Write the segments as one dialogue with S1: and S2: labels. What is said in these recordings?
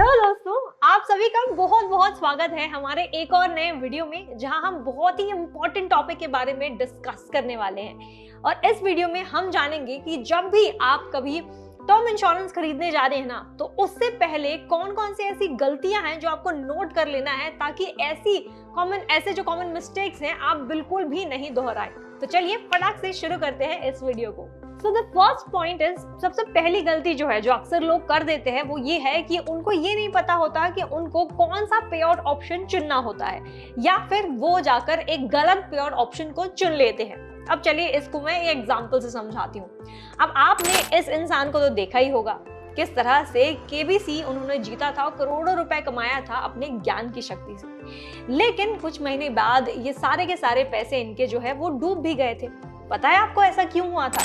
S1: Hello दोस्तों, आप सभी का बहुत बहुत स्वागत है हमारे एक और नए वीडियो में, जहां हम बहुत ही इम्पोर्टेंट टॉपिक के बारे में डिस्कस करने वाले हैं। और इस वीडियो में हम जानेंगे कि जब भी आप कभी टर्म इंश्योरेंस खरीदने जा रहे हैं ना, तो उससे पहले कौन कौन सी ऐसी गलतियां हैं जो आपको नोट कर लेना है, ताकि ऐसे जो कॉमन मिस्टेक्स हैं आप बिल्कुल भी नहीं दोहराएं। तो चलिए फटाक से शुरू करते हैं इस वीडियो को। So the first point is, सबसे पहली गलती जो है जो अक्सर लोग कर देते हैं वो ये है कि उनको ये नहीं पता होता कि उनको कौन सा पे आउट ऑप्शन चुनना होता है, या फिर वो जाकर एक गलत पे आउट ऑप्शन को चुन लेते हैं। अब चलिए इसको मैं एक एग्जांपल से समझाती हूँ। अब आपने इस इंसान को तो देखा ही होगा किस तरह से केबीसी उन्होंने जीता था, करोड़ों रुपए कमाया था अपने ज्ञान की शक्ति से। लेकिन कुछ महीने बाद ये सारे के सारे पैसे इनके जो है वो डूब भी गए थे। पता है आपको ऐसा क्यों हुआ था?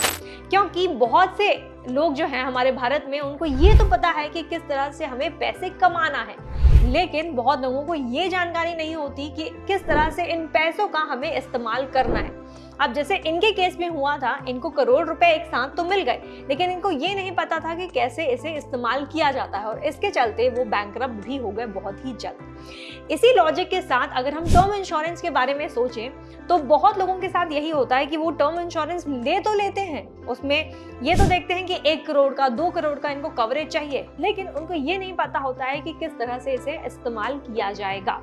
S1: क्योंकि बहुत से लोग जो हैं हमारे भारत में, उनको ये तो पता है कि किस तरह से हमें पैसे कमाना है, लेकिन बहुत लोगों को ये जानकारी नहीं होती कि किस तरह से इन पैसों का हमें इस्तेमाल करना है। अब जैसे इनके केस में हुआ था, इनको करोड़ रुपए एक साथ तो मिल गए, लेकिन इनको ये नहीं पता था कि कैसे इसे इस्तेमाल किया जाता है, और इसके चलते वो बैंकरप्ट भी हो गए बहुत ही जल्द। इसी लॉजिक के साथ अगर हम टर्म इंश्योरेंस के बारे में सोचें, तो बहुत लोगों के साथ यही होता है कि वो टर्म इंश्योरेंस ले तो लेते हैं, उसमें ये तो देखते हैं कि 1 करोड़ का 2 करोड़ का इनको कवरेज चाहिए, लेकिन उनको ये नहीं पता होता है कि किस तरह से इसे इस्तेमाल किया जाएगा।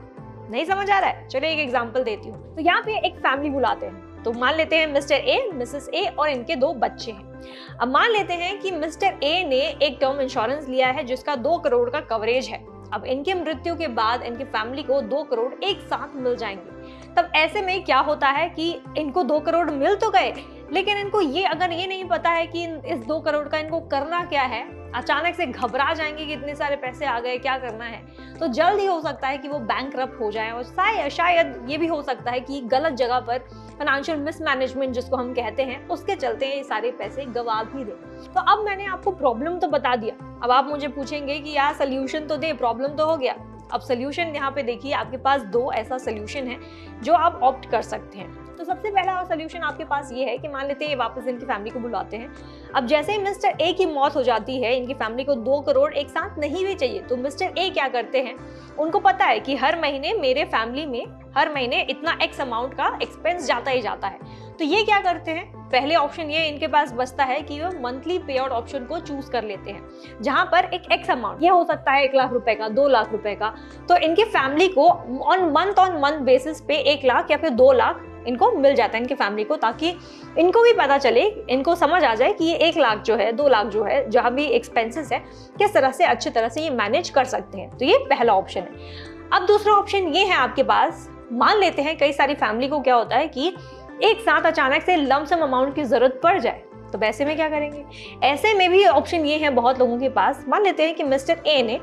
S1: नहीं समझ आ रहा है? चलिए एक एग्जांपल देती हूँ। तो यहाँ पे एक फैमिली बुलाते हैं, तो मान लेते हैं मिस्टर ए, मिसेस ए और इनके 2 बच्चे हैं। अब मान लेते हैं कि मिस्टर ए ने एक टर्म इंश्योरेंस लिया है जिसका 2 करोड़ का कवरेज है। अब इनके मृत्यु के बाद इनकी फैमिली को 2 करोड़ एक साथ मिल जाएंगे। तब ऐसे में क्या होता है कि इनको 2 करोड़ मिल तो गए, लेकिन इनको ये नहीं पता है कि इस 2 करोड़ का इनको करना क्या है। अचानक से घबरा जाएंगे कि इतने सारे पैसे आ गए, क्या करना है। तो जल्द ही हो सकता है कि वो बैंकरप्ट हो जाएं, और शायद ये भी हो सकता है कि गलत जगह पर फाइनेंशियल मिसमैनेजमेंट जिसको हम कहते हैं, उसके चलते ये सारे पैसे गवा भी दे। तो अब मैंने आपको प्रॉब्लम तो बता दिया, अब आप मुझे पूछेंगे कि यार सोल्यूशन तो दे, प्रॉब्लम तो हो गया। अब सोल्यूशन यहाँ पे देखिए, आपके पास 2 ऐसा सोल्यूशन है जो आप ऑप्ट कर सकते हैं। तो सबसे पहला सोल्यूशन आपके पास ये है कि मान लेते हैं ये वापस इनकी फैमिली को बुलाते हैं। अब जैसे ही मिस्टर ए की मौत हो जाती है, इनकी फैमिली को 2 करोड़ एक साथ नहीं भी चाहिए, तो मिस्टर ए क्या करते हैं, उनको पता है कि हर महीने मेरे फैमिली में हर महीने इतना एक्स अमाउंट का एक्सपेंस जाता ही जाता है। तो ये क्या करते हैं, पहले ऑप्शन ये इनके पास बचता है कि वो मंथली पे आउट ऑप्शन को चूज कर लेते हैं, जहां पर एक एक्स अमाउंट, ये हो सकता है 1 लाख रुपए का, 2 लाख रुपए का। तो इनकी फैमिली को ऑन मंथ बेसिस पे 1 लाख या फिर 2 लाख इनको मिल जाता है इनकी फैमिली को, ताकि इनको भी पता चले, इनको समझ आ जाए कि ये 1 लाख जो है, 2 लाख जो है, जहां भी एक्सपेंसेस है, किस तरह से अच्छी तरह से ये मैनेज कर सकते हैं। तो ये पहला ऑप्शन है। अब दूसरा ऑप्शन ये है आपके पास, मान लेते हैं कई सारी फैमिली को क्या होता है कि एक साथ अचानक से लमसम अमाउंट की जरूरत पड़ जाए, तो वैसे में क्या करेंगे? ऐसे में भी ऑप्शन ये है बहुत लोगों के पास। मान लेते हैं कि मिस्टर ए ने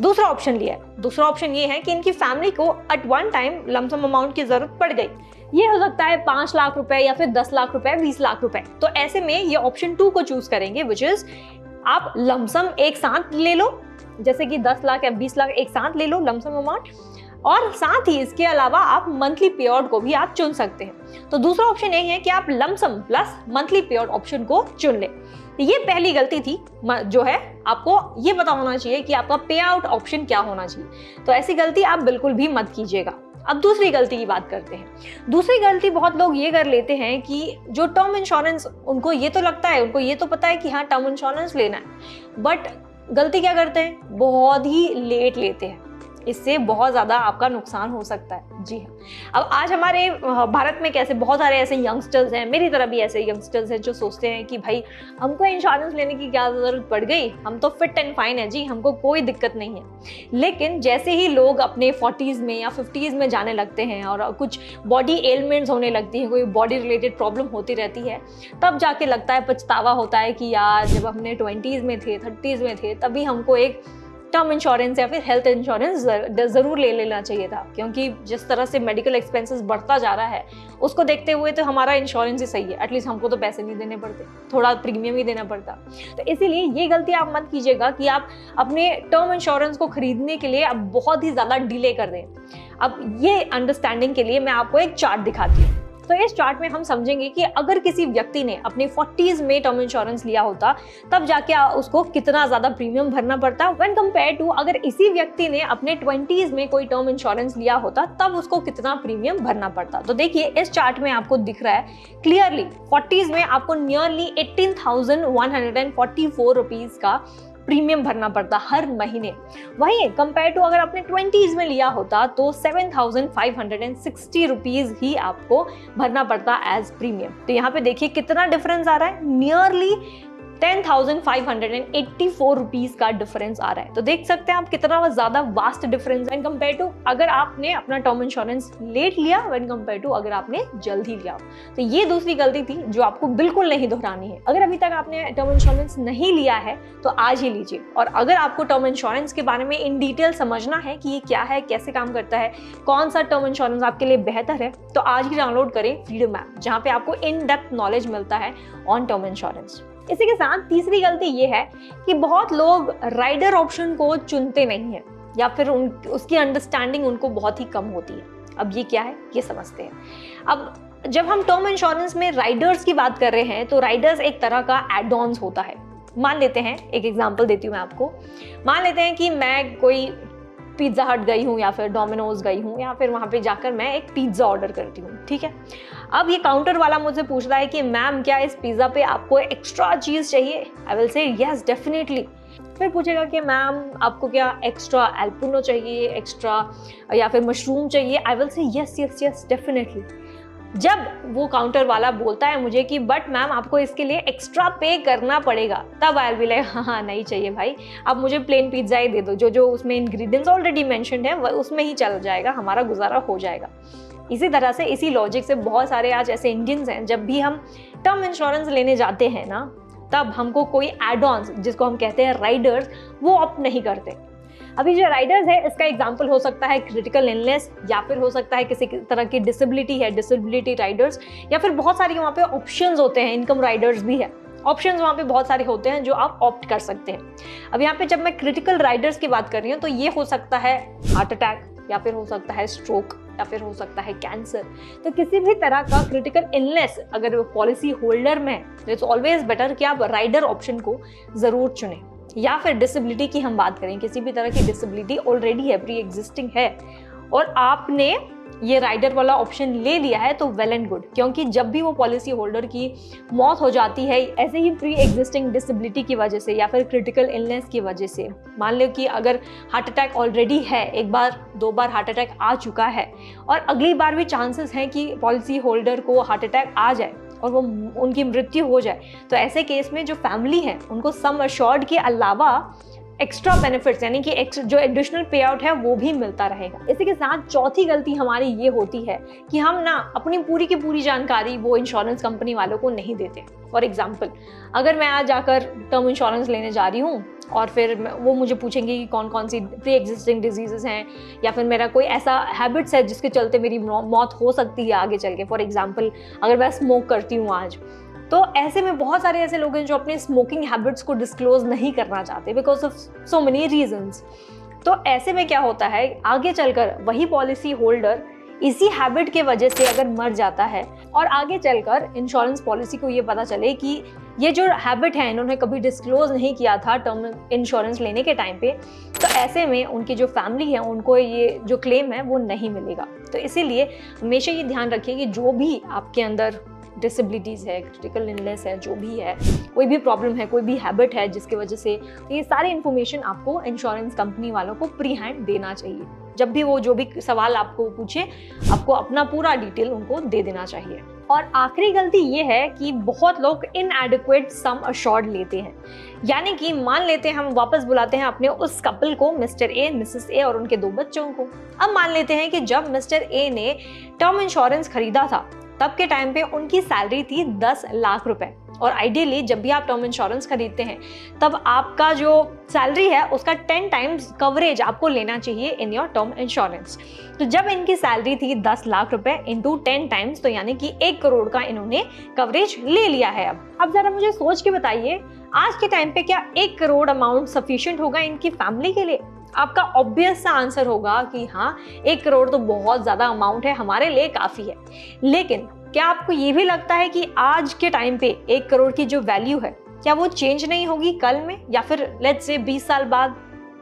S1: दूसरा ऑप्शन लिया है। दूसरा ऑप्शन ये है कि इनकी फैमिली को at one time lump sum amount की जरूरत पड़ गई, ये हो सकता है 5 लाख रुपए या फिर 10 लाख रुपए, 20 लाख रुपए। तो ऐसे में ये ऑप्शन 2 को चूज करेंगे, विच इज आप लमसम एक साथ ले लो, जैसे कि 10 लाख या 20 लाख एक साथ ले लो लमसम अमाउंट, और साथ ही इसके अलावा आप मंथली पे आउट को भी आप चुन सकते हैं। तो दूसरा ऑप्शन यही है कि आप लमसम प्लस मंथली पे आउट ऑप्शन को चुन लें। ये पहली गलती थी जो है, आपको ये पता होना चाहिए कि आपका पे आउट ऑप्शन क्या होना चाहिए। तो ऐसी गलती आप बिल्कुल भी मत कीजिएगा। अब दूसरी गलती की बात करते हैं। दूसरी गलती बहुत लोग ये कर लेते हैं कि जो टर्म इंश्योरेंस, उनको ये तो लगता है, उनको ये तो पता है कि हाँ टर्म इंश्योरेंस लेना है, बट गलती क्या करते हैं, बहुत ही लेट लेते हैं। इससे बहुत ज़्यादा आपका नुकसान हो सकता है। जी हाँ, अब आज हमारे भारत में कैसे बहुत सारे ऐसे यंगस्टर्स हैं, मेरी तरह भी ऐसे यंगस्टर्स हैं जो सोचते हैं कि भाई हमको इंश्योरेंस लेने की क्या ज़रूरत पड़ गई, हम तो फिट एंड फाइन है जी, हमको कोई दिक्कत नहीं है। लेकिन जैसे ही लोग अपने 40s में या 50s में जाने लगते हैं और कुछ बॉडी एलिमेंट्स होने लगती हैं, कोई बॉडी रिलेटेड प्रॉब्लम होती रहती है, तब जाके लगता है, पछतावा होता है कि यार जब हमने 20s में थे, 30s में थे, तभी हमको एक टर्म इंश्योरेंस या फिर हेल्थ इंश्योरेंस जरूर ले लेना चाहिए था। क्योंकि जिस तरह से मेडिकल एक्सपेंसेस बढ़ता जा रहा है, उसको देखते हुए तो हमारा इंश्योरेंस ही सही है, एटलीस्ट हमको तो पैसे नहीं देने पड़ते, थोड़ा प्रीमियम ही देना पड़ता। तो इसीलिए ये गलती आप मत कीजिएगा कि आप अपने टर्म इंश्योरेंस को खरीदने के लिए अब बहुत ही ज़्यादा डिले कर दें। अब ये अंडरस्टैंडिंग के लिए मैं आपको एक चार्ट दिखाती हूँ। तो इस चार्ट में हम समझेंगे कि अगर किसी व्यक्ति ने अपने 40s में टर्म इंश्योरेंस लिया होता तब जाके उसको कितना ज्यादा प्रीमियम भरना पड़ता व्हेन कंपेयर टू अगर इसी व्यक्ति ने अपने 20s में कोई टर्म इंश्योरेंस लिया होता तब उसको कितना प्रीमियम भरना पड़ता। तो देखिए इस चार्ट में आपको दिख रहा है क्लियरली 40s में आपको नियरली 18,144 रुपीज का प्रीमियम भरना पड़ता हर महीने। वहीं कंपेयर टू अगर आपने 20s में लिया होता तो 7,560 रुपीज ही आपको भरना पड़ता एज प्रीमियम। तो यहाँ पे देखिए कितना डिफरेंस आ रहा है, नियरली 10,584 रुपीज का डिफरेंस आ रहा है। तो देख सकते हैं आप कितना ज्यादा वास्ट डिफरेंस है कंपेयर टू अगर आपने अपना टर्म इंश्योरेंस लेट लिया व्हेन कंपेयर टू अगर आपने जल्दी लिया। तो ये दूसरी गलती थी जो आपको बिल्कुल नहीं दोहरानी है। अगर अभी तक आपने टर्म इंश्योरेंस नहीं लिया है तो आज ही लीजिए, और अगर आपको टर्म इंश्योरेंस के बारे में इन डिटेल समझना है कि ये क्या है, कैसे काम करता है, कौन सा टर्म इंश्योरेंस आपके लिए बेहतर है, तो आज ही डाउनलोड करें फ्रीडम ऐप, जहाँ पे आपको इन डेप्थ नॉलेज मिलता है ऑन टर्म इंश्योरेंस। इसी के साथ तीसरी गलती ये है कि बहुत लोग राइडर ऑप्शन को चुनते नहीं है या फिर उसकी अंडरस्टैंडिंग उनको बहुत ही कम होती है। अब ये क्या है ये समझते हैं। अब जब हम टर्म इंश्योरेंस में राइडर्स की बात कर रहे हैं तो राइडर्स एक तरह का एड ऑन्स होता है। मान लेते हैं, एक एग्जांपल देती हूँ मैं आपको, मान लेते हैं कि मैं कोई पिज्जा हट गई हूँ या फिर डोमिनोज गई हूँ या फिर वहाँ पे जाकर मैं एक पिज्जा ऑर्डर करती हूँ, ठीक है। अब ये काउंटर वाला मुझसे पूछ रहा है कि मैम क्या इस पिज्जा पे आपको एक्स्ट्रा चीज चाहिए? I will say yes definitely. फिर पूछेगा कि मैम आपको क्या एक्स्ट्रा एल्पुनो चाहिए, एक्स्ट्रा या फिर मशरूम चाहिए? I will say yes yes yes definitely. जब वो काउंटर वाला बोलता है मुझे कि बट मैम आपको इसके लिए एक्स्ट्रा पे करना पड़ेगा, तब आई विल लाइक हाँ नहीं चाहिए भाई, आप मुझे प्लेन पिज्जा ही दे दो, जो उसमें इंग्रेडिएंट्स ऑलरेडी मेंशन्ड है उसमें ही चल जाएगा, हमारा गुजारा हो जाएगा। इसी तरह से, इसी लॉजिक से बहुत सारे आज ऐसे इंडियंस हैं, जब भी हम टर्म इंश्योरेंस लेने जाते हैं ना तब हमको कोई एड ऑन्स जिसको हम कहते हैं राइडर्स वो ऑप्ट नहीं करते। अभी जो राइडर्स है इसका एग्जांपल हो सकता है क्रिटिकल इलनेस, या फिर हो सकता है किसी तरह की डिसेबिलिटी है, डिसेबिलिटी राइडर्स, या फिर बहुत सारी वहाँ पे ऑप्शंस होते हैं, इनकम राइडर्स भी है। ऑप्शंस वहाँ पे बहुत सारे होते हैं जो आप ऑप्ट कर सकते हैं। अब यहाँ पे जब मैं क्रिटिकल राइडर्स की बात कर रही हूँ तो ये हो सकता है हार्ट अटैक, या फिर हो सकता है स्ट्रोक, या फिर हो सकता है कैंसर। तो किसी भी तरह का क्रिटिकल इलनेस अगर वो पॉलिसी होल्डर में है तो इट्स ऑलवेज बेटर कि आप राइडर ऑप्शन को जरूर चुनें। या फिर डिसेबिलिटी की हम बात करें, किसी भी तरह की डिसेबिलिटी ऑलरेडी है, प्री एग्जिस्टिंग है, और आपने ये राइडर वाला ऑप्शन ले लिया है तो वेल एंड गुड, क्योंकि जब भी वो पॉलिसी होल्डर की मौत हो जाती है ऐसे ही प्री एग्जिस्टिंग डिसेबिलिटी की वजह से या फिर क्रिटिकल इलनेस की वजह से, मान लो कि अगर हार्ट अटैक ऑलरेडी है, एक बार दो बार हार्ट अटैक आ चुका है और अगली बार भी चांसेस हैं कि पॉलिसी होल्डर को हार्ट अटैक आ जाए और वो उनकी मृत्यु हो जाए, तो ऐसे केस में जो फैमिली है उनको सम अश्योर्ड के अलावा एक्स्ट्रा बेनिफिट्स यानी कि जो एडिशनल पे आउट है वो भी मिलता रहेगा। इसी के साथ चौथी गलती हमारी ये होती है कि हम ना अपनी पूरी की पूरी जानकारी वो इंश्योरेंस कंपनी वालों को नहीं देते। फॉर एग्जाम्पल, अगर मैं आज जाकर टर्म इंश्योरेंस लेने जा रही हूँ और फिर वो मुझे पूछेंगे कि कौन कौन सी प्री एग्जिस्टिंग डिजीजेस हैं या फिर मेरा कोई ऐसा हैबिट्स है जिसके चलते मेरी मौत हो सकती है आगे चल के। फॉर एग्जाम्पल, अगर मैं स्मोक करती हूँ आज, तो ऐसे में बहुत सारे ऐसे लोग हैं जो अपने स्मोकिंग हैबिट्स को डिस्क्लोज नहीं करना चाहते because of so many reasons. तो ऐसे में क्या होता है, आगे चलकर वही पॉलिसी होल्डर इसी हैबिट के वजह से अगर मर जाता है और आगे चलकर इंश्योरेंस पॉलिसी को ये पता चले कि ये जो हैबिट है इन्होंने कभी डिस्क्लोज नहीं किया था टर्म इंश्योरेंस लेने के टाइम पे, तो ऐसे में उनकी जो फैमिली है उनको ये जो क्लेम है वो नहीं मिलेगा। तो इसीलिए हमेशा ये ध्यान रखिए कि जो भी आपके अंदर डिसेबिलिटीज़ है, क्रिटिकल इलनेस है, जो भी है, कोई भी प्रॉब्लम है, कोई भी हैबिट है जिसकी वजह से, तो ये सारी इन्फॉर्मेशन आपको इंश्योरेंस कंपनी वालों को प्री हैंड देना चाहिए। जब भी वो जो भी सवाल आपको पूछे, आपको अपना पूरा डिटेल उनको दे देना चाहिए। और आखिरी गलती ये है कि बहुत लोग इनएडिक्वेट सम अश्योर्ड लेते हैं, यानी कि मान लेते हैं हम वापस बुलाते हैं अपने उस कपल को, मिस्टर ए, मिसेस ए और उनके 2 बच्चों को। अब मान लेते हैं कि जब मिस्टर ए ने टर्म इंश्योरेंस खरीदा था तब के टाइम पे उनकी सैलरी थी 10 लाख रुपए, और आइडियली जब भी आप टर्म इंश्योरेंस खरीदते हैं तब आपका जो सैलरी है उसका 10 टाइम्स कवरेज आपको लेना चाहिए इन योर टर्म इंश्योरेंस। तो जब इनकी सैलरी थी 10 लाख रुपए इंटू 10 टाइम्स, तो यानी कि 1 करोड़ का इन्होंने कवरेज ले लिया है। अब जरा मुझे सोच के बताइए, आज के टाइम पे क्या 1 करोड़ अमाउंट सफिशिएंट होगा इनकी फैमिली के लिए? आपका ऑब्वियस सा आंसर होगा कि हाँ, 1 करोड़ तो बहुत ज्यादा अमाउंट है, हमारे लिए काफी है। लेकिन क्या आपको ये भी लगता है कि आज के टाइम पे 1 करोड़ की जो वैल्यू है क्या वो चेंज नहीं होगी कल में, या फिर लेट्स से 20 साल बाद,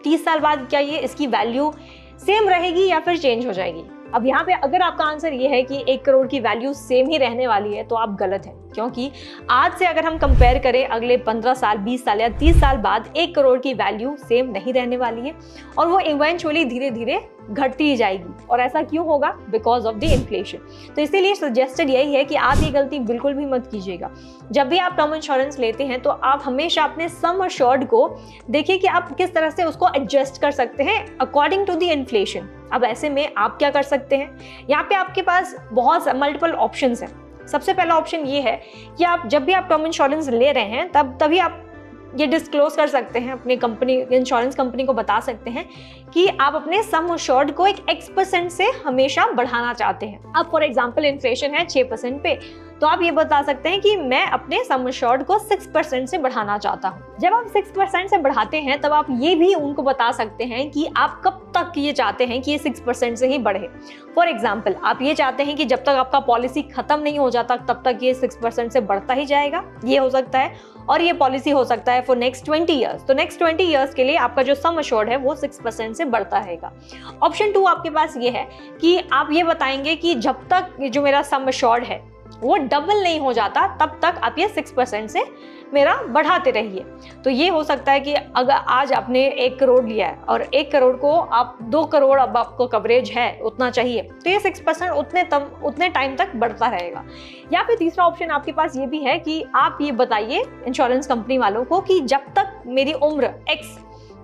S1: 30 साल बाद क्या ये इसकी वैल्यू सेम रहेगी या फिर चेंज हो जाएगी? अब यहाँ पे अगर आपका आंसर ये है कि 1 करोड़ की वैल्यू सेम ही रहने वाली है तो आप गलत हैं, क्योंकि आज से अगर हम कंपेयर करें अगले 15 साल, 20 साल या 30 साल बाद 1 करोड़ की वैल्यू सेम नहीं रहने वाली है और वो इवेंचुअली धीरे धीरे घटती ही जाएगी। और ऐसा क्यों होगा? Because of the inflation. तो इसीलिए सजेस्टेड यही है कि आप ये गलती बिल्कुल भी मत कीजिएगा। जब भी आप टर्म इंश्योरेंस लेते हैं तो आप हमेशा अपने सम अश्योर्ड को देखिए कि आप किस तरह से उसको एडजस्ट कर सकते हैं अकॉर्डिंग टू द इन्फ्लेशन। अब ऐसे में आप क्या कर सकते हैं, यहाँ पे आपके पास बहुत मल्टीपल ऑप्शंस हैं। सबसे पहला ऑप्शन ये है कि आप जब भी आप टर्म इंश्योरेंस ले रहे हैं तभी आप ये डिस्क्लोज कर सकते हैं, अपनी कंपनी, इंश्योरेंस कंपनी को बता सकते हैं कि आप अपने सम अश्योर्ड को एक X% से हमेशा बढ़ाना चाहते हैं। अब फॉर एग्जांपल इन्फ्लेशन है 6% पे, तो आप ये बता सकते हैं कि मैं अपने सम अश्योर्ड को 6% से बढ़ाना चाहता हूँ। जब आप 6% से बढ़ाते हैं तब आप ये भी उनको बता सकते हैं कि आप कब तक ये चाहते हैं कि ये 6% से ही बढ़े। फॉर एग्जाम्पल आप ये चाहते हैं कि जब तक आपका पॉलिसी खत्म नहीं हो जाता तब तक ये 6% से बढ़ता ही जाएगा, ये हो सकता है। और ये पॉलिसी हो सकता है फॉर नेक्स्ट 20 ईयर्स, तो नेक्स्ट 20 ईयर्स के लिए आपका जो सम अश्योर्ड है वो 6% से बढ़ता रहेगा। ऑप्शन 2 आपके पास ये है कि आप ये बताएंगे कि जब तक जो मेरा सम अश्योर्ड है वो डबल नहीं हो जाता तब तक आप ये 6% से मेरा बढ़ाते रहिए। तो ये हो सकता है कि अगर आज आपने 1 करोड़ लिया है और 1 करोड़ को आप 2 करोड़ अब आपको कवरेज है उतना चाहिए, तो ये 6% उतने टाइम तक बढ़ता रहेगा। या फिर तीसरा ऑप्शन आपके पास ये भी है कि आप ये बताइए इंश्योरेंस कंपनी वालों को कि जब तक मेरी उम्र X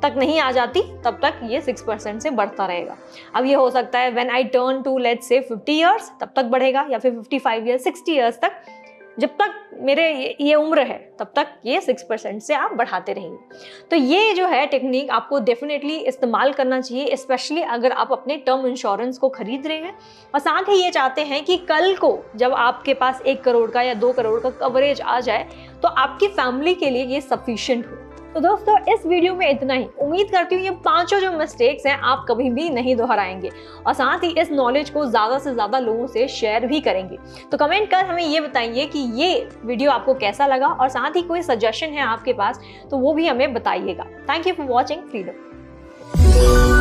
S1: तक नहीं आ जाती तब तक ये 6% से बढ़ता रहेगा। अब ये हो सकता है when I turn to let's say 50 years तब तक बढ़ेगा, या फिर 55 ईयर्स, 60 ईयर्स तक, जब तक मेरे ये उम्र है तब तक ये 6% से आप बढ़ाते रहेंगे। तो ये जो है टेक्निक आपको डेफिनेटली इस्तेमाल करना चाहिए, स्पेशली अगर आप अपने टर्म इंश्योरेंस को खरीद रहे हैं और साथ ही ये चाहते हैं कि कल को जब आपके पास 1 करोड़ का या 2 करोड़ का कवरेज आ जाए तो आपकी फैमिली के लिए ये सफिशिएंट हो। तो दोस्तों इस वीडियो में इतना ही। उम्मीद करती हूँ ये 5 जो मिस्टेक्स हैं आप कभी भी नहीं दोहराएंगे और साथ ही इस नॉलेज को ज़्यादा से ज़्यादा लोगों से शेयर भी करेंगे। तो कमेंट कर हमें ये बताइए कि ये वीडियो आपको कैसा लगा और साथ ही कोई सजेशन है आपके पास तो वो भी हमें बताइएगा। Thank you for watching freedom.